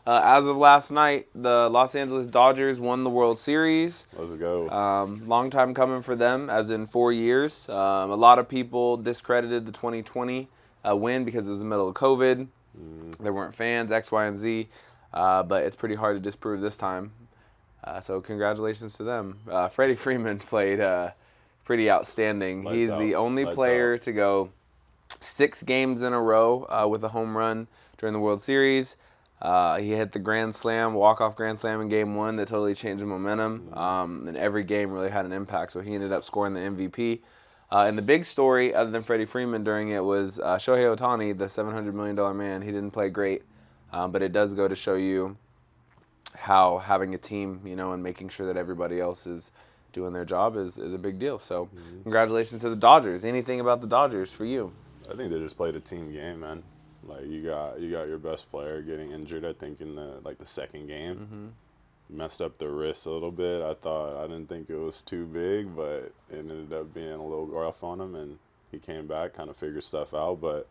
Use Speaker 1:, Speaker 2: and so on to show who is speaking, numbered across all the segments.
Speaker 1: As of last night, the Los Angeles Dodgers won the World Series.
Speaker 2: Let's go.
Speaker 1: Long time coming for them, as in 4 years. A lot of people discredited the 2020 win because it was in the middle of COVID. There weren't fans, X, Y, and Z. But it's pretty hard to disprove this time. So congratulations to them. Freddie Freeman played pretty outstanding.
Speaker 2: Lights
Speaker 1: He's
Speaker 2: out.
Speaker 1: the only
Speaker 2: Lights
Speaker 1: player
Speaker 2: out.
Speaker 1: to go 6 games in a row with a home run during the World Series. He hit the walk-off grand slam in Game 1 that totally changed the momentum. And every game really had an impact, so he ended up scoring the MVP. And the big story, other than Freddie Freeman during it, was Shohei Ohtani, the $700 million man. He didn't play great, but it does go to show you how having a team, and making sure that everybody else is doing their job is a big deal. So congratulations to the Dodgers. Anything about the Dodgers for you?
Speaker 2: I think they just played a team game, man. Like you got your best player getting injured. I think in the second game, messed up the wrist a little bit. I didn't think it was too big, but it ended up being a little rough on him, and he came back, kind of figured stuff out. But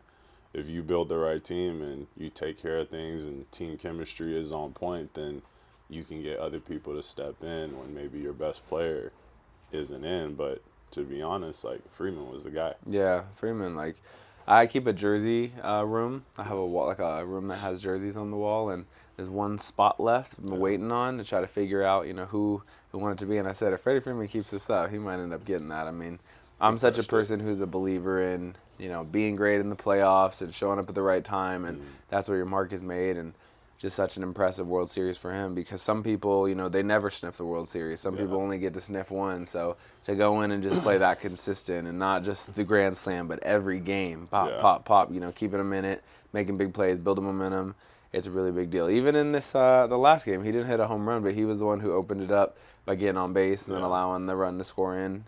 Speaker 2: if you build the right team and you take care of things, and team chemistry is on point, then you can get other people to step in when maybe your best player isn't in. But to be honest, Freeman was the guy.
Speaker 1: Yeah, Freeman. I keep a jersey room. I have a room that has jerseys on the wall, and there's one spot left I'm waiting on to try to figure out, who wanted to be. And I said, if Freddie Freeman keeps this up, he might end up getting that. I mean, I'm such a person who's a believer in, being great in the playoffs and showing up at the right time, and that's where your mark is made. And just such an impressive World Series for him, because some people, they never sniff the World Series. Some people only get to sniff one. So to go in and just play that consistent, and not just the grand slam, but every game, pop, keeping them in it, making big plays, building momentum, it's a really big deal. Even in this the last game, he didn't hit a home run, but he was the one who opened it up by getting on base and then allowing the run to score in.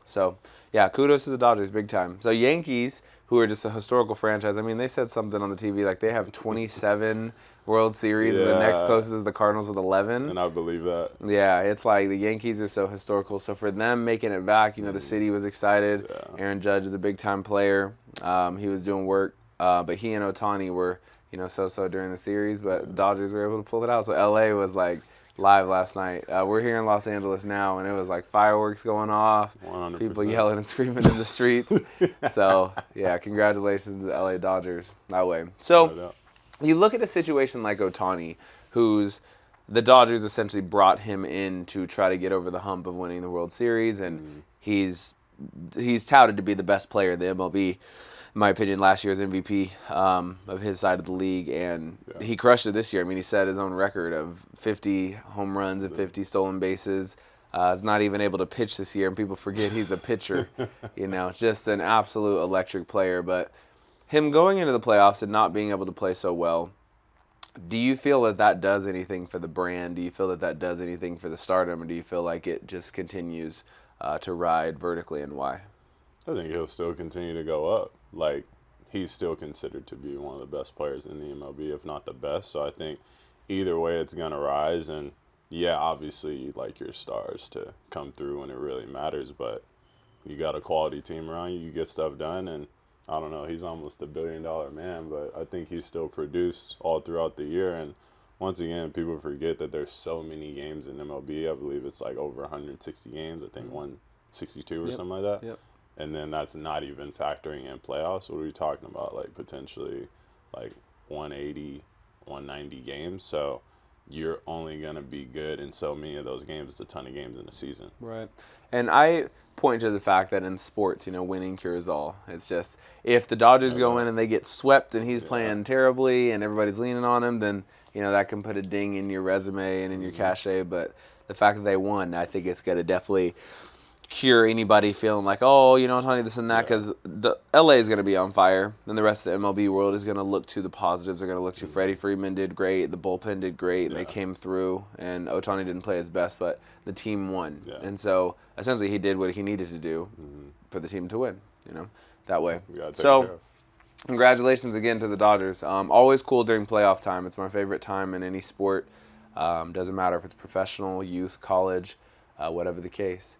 Speaker 1: So, yeah, kudos to the Dodgers, big time. So Yankees, who are just a historical franchise, I mean, they said something on the TV, they have 27 World Series, and the next closest is the Cardinals with 11.
Speaker 2: And I believe that.
Speaker 1: Yeah, it's the Yankees are so historical. So for them making it back, the city was excited. Yeah. Aaron Judge is a big-time player. He was doing work, but he and Ohtani were, so-so during the series, but the Dodgers were able to pull it out. So L.A. was, live last night. We're here in Los Angeles now, and it was fireworks going off,
Speaker 2: 100%.
Speaker 1: People yelling and screaming in the streets. So, yeah, congratulations to the LA Dodgers that way. So, you look at a situation like Ohtani, the Dodgers essentially brought him in to try to get over the hump of winning the World Series, and he's touted to be the best player in the MLB. In my opinion, last year's MVP of his side of the league, and he crushed it this year. I mean, he set his own record of 50 home runs and 50 stolen bases. He's not even able to pitch this year, and people forget he's a pitcher. Just an absolute electric player. But him going into the playoffs and not being able to play so well, do you feel that does anything for the brand? Do you feel that does anything for the stardom, or do you feel like it just continues to ride vertically, and why?
Speaker 2: I think he'll still continue to go up. He's still considered to be one of the best players in the MLB, if not the best. So I think either way it's going to rise. And, yeah, obviously you'd like your stars to come through when it really matters. But you got a quality team around you. You get stuff done. And, I don't know, he's almost $1 billion man. But I think he's still produced all throughout the year. And, once again, people forget that there's so many games in MLB. I believe it's over 160 games. I think 162 or something like that.
Speaker 1: Yep.
Speaker 2: And then that's not even factoring in playoffs. What are we talking about? Potentially 180, 190 games. So you're only going to be good in so many of those games. It's a ton of games in a season.
Speaker 1: Right. And I point to the fact that in sports, winning cures all. It's just if the Dodgers go in and they get swept and he's playing terribly and everybody's leaning on him, then, that can put a ding in your resume and in your cachet. But the fact that they won, I think it's going to definitely cure anybody feeling Ohtani this and that, because LA is going to be on fire. Then the rest of the MLB world is going to look to the positives. They're going to look to Freddie Freeman did great, the bullpen did great, and they came through, and Ohtani didn't play his best, but the team won. Yeah. And so essentially he did what he needed to do for the team to win, that way. So congratulations again to the Dodgers. Always cool during playoff time. It's my favorite time in any sport. Doesn't matter if it's professional, youth, college, whatever the case.